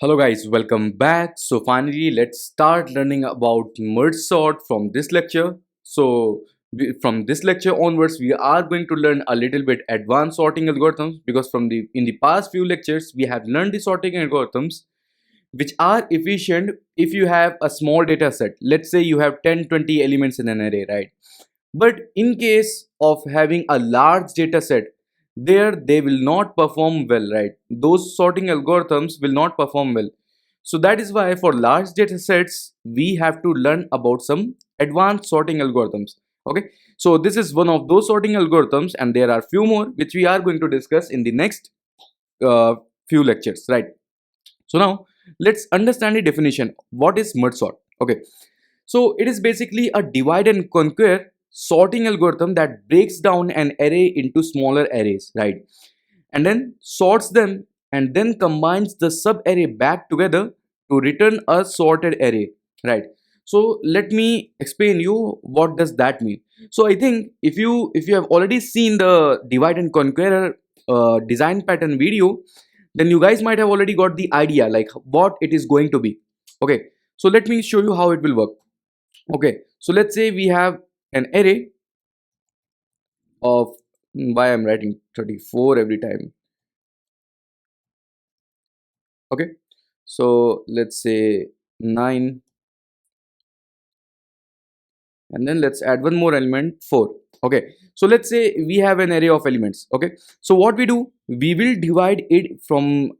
Hello guys, welcome back. So finally, let's start learning about merge sort from this lecture. From this lecture onwards, we are going to learn a little bit advanced sorting algorithms because in the past few lectures we have learned the sorting algorithms which are efficient if you have a small data set. Let's say you have 10-20 elements in an array, right? But in case of having a large data set, there they will not perform well, right? Those sorting algorithms will not perform well. So that is why for large data sets, we have to learn about some advanced sorting algorithms. Okay, so this is one of those sorting algorithms, and there are few more which we are going to discuss in the next uh, few lectures, right? So now let's understand the definition. What is merge sort? Okay, so it is basically a divide and conquer sorting algorithm that breaks down an array into smaller arrays, right? And then sorts them and then combines the sub array back together to return a sorted array, right? So let me explain you what does that mean. So I think if you have already seen the divide and conquer design pattern video, then you guys might have already got the idea like what it is going to be. Okay, so let me show you how it will work. Okay, so let's say we have an array of why I'm writing 34 every time. Okay, so let's say 9, and then let's add one more element, 4. Okay, so let's say we have an array of elements. Okay, so what we do, we will divide it from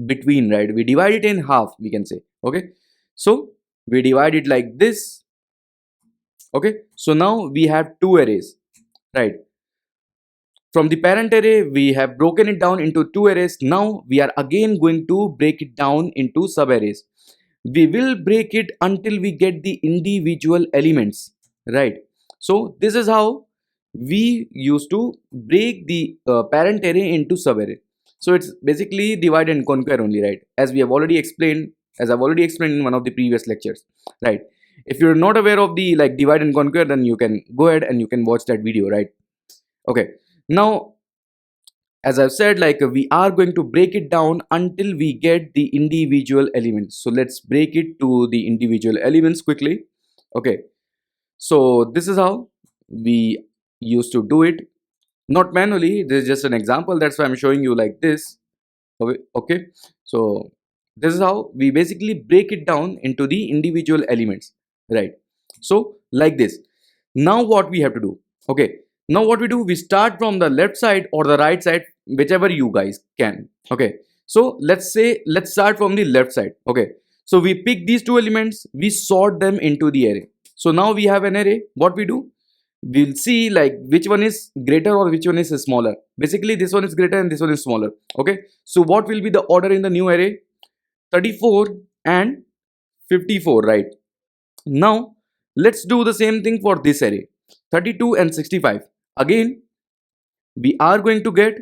between, right? We divide it in half, we can say. Okay, so we divide it like this. Okay, so now we have two arrays, right? From the parent array, we have broken it down into two arrays. Now we are again going to break it down into sub arrays. We will break it until we get the individual elements, right? So this is how we used to break the parent array into sub array. So it's basically divide and conquer only, right? As we have already explained, as I've already explained in one of the previous lectures, right? If you're not aware of the like divide and conquer, then you can go ahead and you can watch that video, right? Okay, now as I've said, like we are going to break it down until we get the individual elements. So let's break it to the individual elements quickly. Okay, so this is how we used to do it, not manually. This is just an example, that's why I'm showing you like this. Okay, so this is how we basically break it down into the individual elements, right? So like this. Now what we have to do, okay, now what we do, we start from the left side or the right side, whichever you guys can. Okay, so let's say let's start from the left side. Okay, so we pick these two elements, we sort them into the array. So now we have an array. What we do, we'll see like which one is greater or which one is smaller. Basically this one is greater and this one is smaller. Okay, so what will be the order in the new array? 34 and 54, right? Now let's do the same thing for this array, 32 and 65. Again we are going to get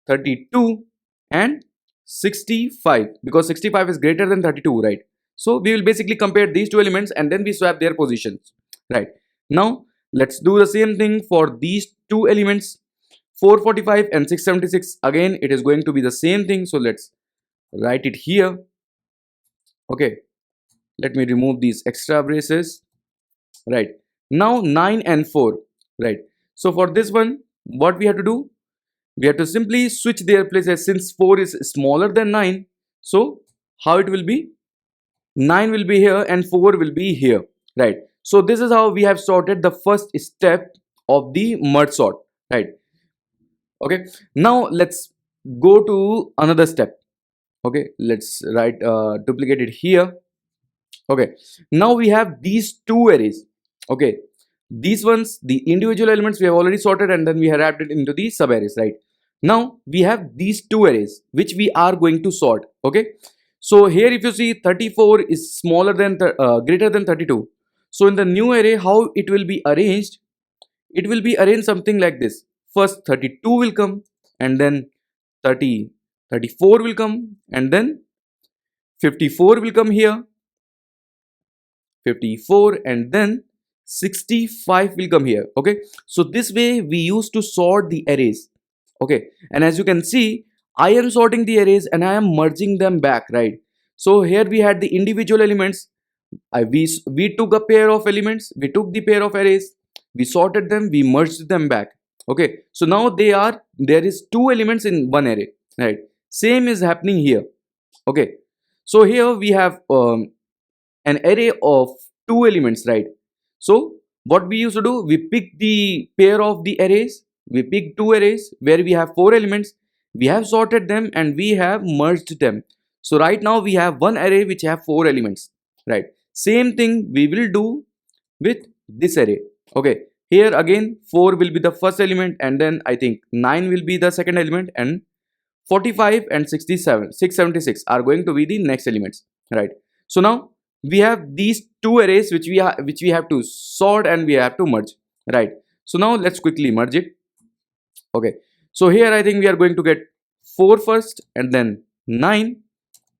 32 and 65 because 65 is greater than 32, right? So we will basically compare these two elements and then we swap their positions, right? Now let's do the same thing for these two elements, 445 and 676. Again it is going to be the same thing, so let's write it here. Okay, let me remove these extra braces, right? Now 9 and 4, right? So for this one, what we have to do, we have to simply switch their places. Since 4 is smaller than 9, so how it will be, 9 will be here and 4 will be here, right? So this is how we have sorted the first step of the merge sort, right? Okay, now let's go to another step. Okay, let's write duplicate it here. Okay, now we have these two arrays. Okay, these ones, the individual elements we have already sorted and then we have wrapped it into the sub arrays, right? Now we have these two arrays which we are going to sort. Okay, so here if you see 34 is smaller than greater than 32. So in the new array, how it will be arranged, it will be arranged something like this. First 32 will come and then 34 will come and then 54 will come here, 54, and then 65 will come here. Okay, so this way we used to sort the arrays. Okay, and as you can see, I am sorting the arrays and I am merging them back, right? So here we had the individual elements. We took a pair of elements, we took the pair of arrays, we sorted them, we merged them back. Okay, so now there is two elements in one array, right? Same is happening here. Okay, so here we have an array of two elements, right? So what we used to do, we pick the pair of the arrays, we pick two arrays where we have four elements, we have sorted them and we have merged them. So right now we have one array which have four elements, right? Same thing we will do with this array. Okay, here again 4 will be the first element, and then I think 9 will be the second element, and 45 and 67 676 are going to be the next elements, right? So now we have these two arrays which we have to sort and we have to merge, right? So now let's quickly merge it. Okay, so here I think we are going to get 4 first, and then 9,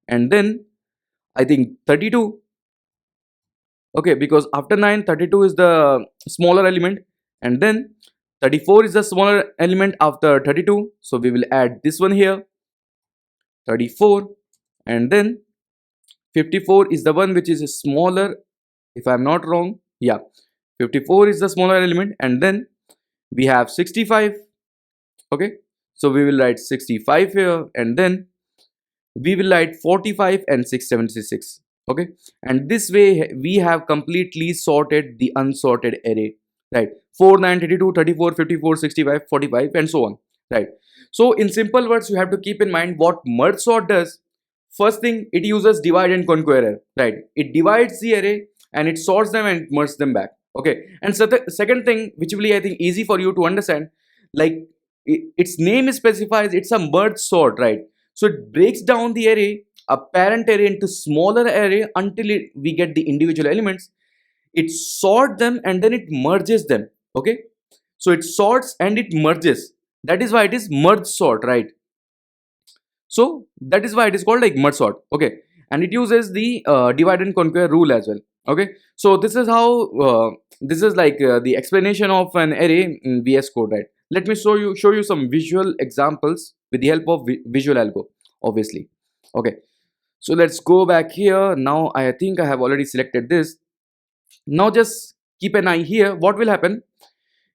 and then I think 32. Okay, because after 9, 32 is the smaller element, and then 34 is the smaller element after 32, so we will add this one here, 34, and then 54 is the one which is smaller, if I'm not wrong. Yeah, 54 is the smaller element, and then we have 65. Okay, so we will write 65 here, and then we will write 45 and 676. Okay, and this way we have completely sorted the unsorted array, right? 4 9 32 34 54 65 45 and so on, right? So in simple words, you have to keep in mind what merge sort does. First thing, it uses divide and conquer, right? It divides the array and it sorts them and merges them back. Okay, and so the second thing which will be I think easy for you to understand, like its name specifies it's a merge sort, right? So it breaks down the array, a parent array, into smaller array until we get the individual elements. It sorts them and then it merges them. Okay, so it sorts and it merges. That is why it is merge sort, right? So that is why it is called like merge sort. Okay, and it uses the divide and conquer rule as well. Okay, so this is how this is like the explanation of an array in VS Code, right? Let me show you some visual examples with the help of visual algo, obviously. Okay, so let's go back here. Now I think I have already selected this. Now just keep an eye here. What will happen?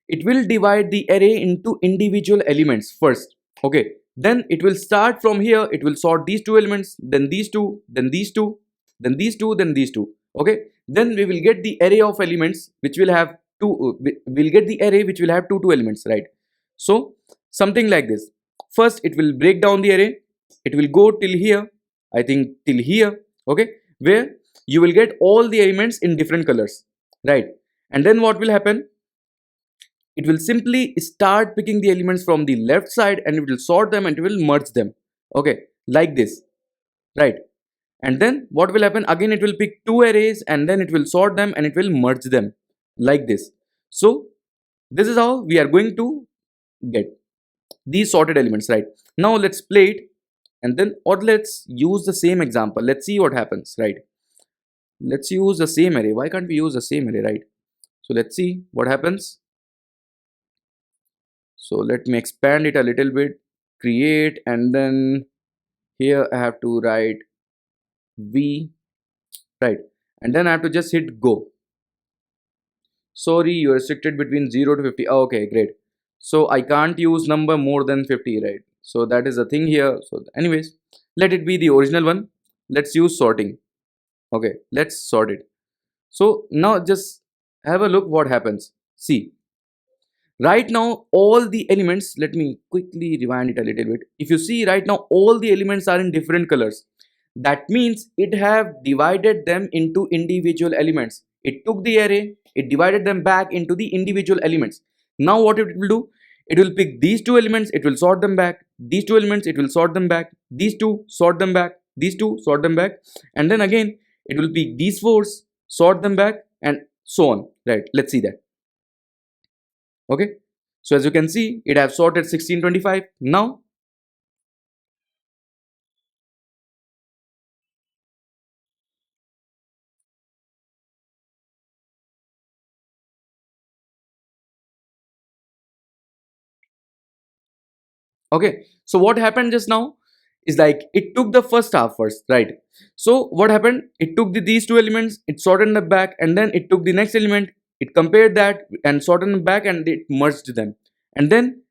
It will divide the array into individual elements first. Okay, then it will start from here. It will sort these two elements, then these two, then these two, then these two, then these two. Okay, then we will get the array of elements which will have we'll get the array which will have two elements, right? So something like this. First it will break down the array. It will go till here, I think till here. Okay, where you will get all the elements in different colors, right? And then what will happen? It will simply start picking the elements from the left side and it will sort them and it will merge them. Okay, like this, right? And then what will happen? Again, it will pick two arrays and then it will sort them and it will merge them like this. So this is how we are going to get these sorted elements, right? Now let's play it, and then or let's use the same example. Let's see what happens, right? Let's use the same array. Why can't we use the same array, right? So let's see what happens. So let me expand it a little bit, create, and then here I have to write v, right? And then I have to just hit go. Sorry, you're restricted between 0 to 50. Oh, okay, great. So I can't use number more than 50, right? So that is the thing here. So anyways, let it be the original one. Let's use sorting. Okay, let's sort it. So now just have a look what happens. See, right now all the elements, let me quickly rewind it a little bit. If you see right now all the elements are in different colors. That means it have divided them into individual elements. It took the array, it divided them back into the individual elements. Now what it will do? It will pick these two elements, it will sort them back. These two elements, it will sort them back. These two, sort them back. These two, sort them back. And then again it will pick these four, sort them back, and so on, right? Let's see that. Okay, so as you can see, it have sorted 1625. Now okay, so what happened just now? is like it took the first half first, right? So what happened, it took these two elements, it sorted them back, and then it took the next element, it compared that and sorted them back, and it merged them, and then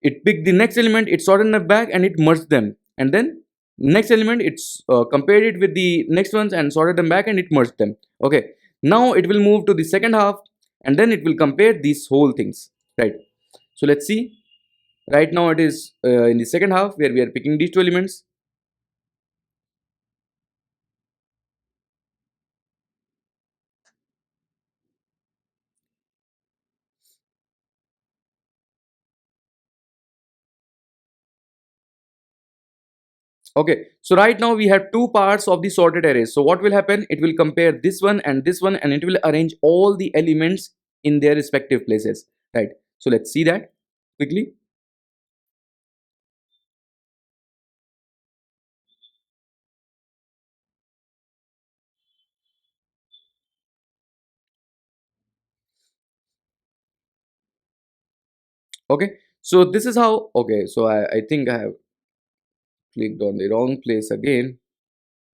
it picked the next element, it sorted them back, and it merged them, and then next element it's compared it with the next ones and sorted them back, and it merged them. Okay, now it will move to the second half, and then it will compare these whole things, right? So let's see. Right now it is in the second half where we are picking these two elements. Okay, so right now we have two parts of the sorted array. So what will happen, it will compare this one, and it will arrange all the elements in their respective places, right? So let's see that quickly. Okay, so this is how. Okay, so I think I have clicked on the wrong place again.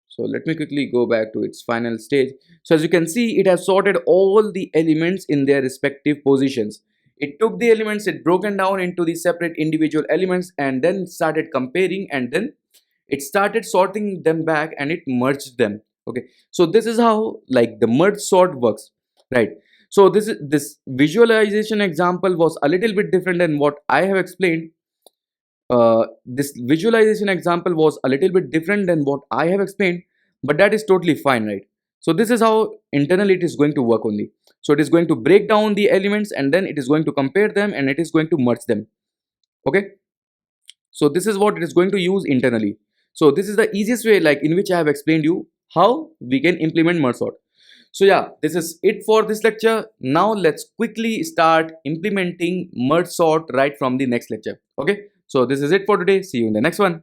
So let me quickly go back to its final stage. So as you can see, it has sorted all the elements in their respective positions. It took the elements, it broken down into the separate individual elements, and then started comparing, and then it started sorting them back, and it merged them. Okay, so this is how like the merge sort works, right? So this visualization example was a little bit different than what I have explained. This visualization example was a little bit different than what I have explained, but that is totally fine, right? So this is how internally it is going to work only. So it is going to break down the elements, and then it is going to compare them, and it is going to merge them. Okay, so this is what it is going to use internally. So this is the easiest way, like in which I have explained you how we can implement merge sort. So yeah, this is it for this lecture. Now let's quickly start implementing merge sort right from the next lecture. Okay, so this is it for today. See you in the next one.